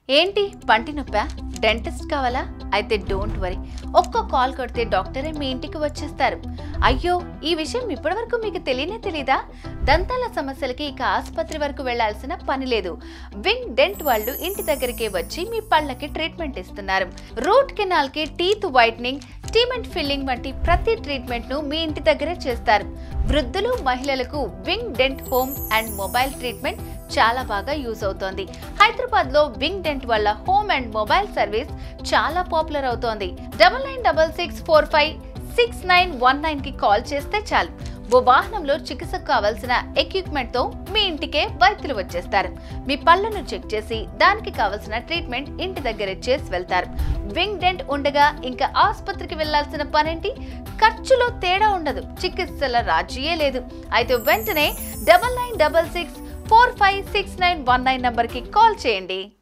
ఏంటి పంటి నొప్పా? డెంటిస్ట్ కావాలా? అయితే డోంట్ వరీ, ఒక్క కాల్ కొడితే డాక్టరే మీ ఇంటికి వచ్చేస్తారు. అయ్యో, ఈ విషయం ఇప్పటివరకు మీకు తెలీదా? దంతాల సమస్యలకి ఇక ఆసుపత్రి వరకు వెళ్లాల్సిన పని లేదు. వింగ్ డెంట్ వాళ్ళు ఇంటి దగ్గరికే వచ్చి మీ పళ్ళకి ట్రీట్మెంట్ ఇస్తున్నారు. రూట్ కెనాల్ కి, టీత్ వైట్నింగ్, టీమెంట్ ఫిల్లింగ్ వంటి ప్రతి ట్రీట్మెంట్ ను మీ ఇంటి దగ్గరే చేస్తారు. వృద్ధులు, మహిళలకు wing dent home and mobile treatment చాలా బాగా యూజ్ అవుతోంది. హైదరాబాద్ లో వింగ్ డెంట్ వల్ల హోమ్ అండ్ మొబైల్ సర్వీస్ చాలా పాపులర్ అవుతోంది. 9966456919 కి కాల్ చేస్తే చాలు, ఓ వాహనంలో చికిత్సకు కావాల్సిన ఎక్విప్మెంట్ తో మీ ఇంటికే వైద్యులు వచ్చేస్తారు. మీ పళ్ళను చెక్ చేసి దానికి కావాల్సిన ట్రీట్మెంట్ ఇంటి దగ్గరే చేసి వెళ్తారు. వింగ్ డెంట్ ఉండగా ఇంకా ఆసుపత్రికి వెళ్లాల్సిన పనేంటి? ఖర్చులో తేడా ఉండదు, చికిత్సల రాజీయే లేదు. అయితే వెంటనే 9966456919 నంబర్కి కాల్ చేయండి.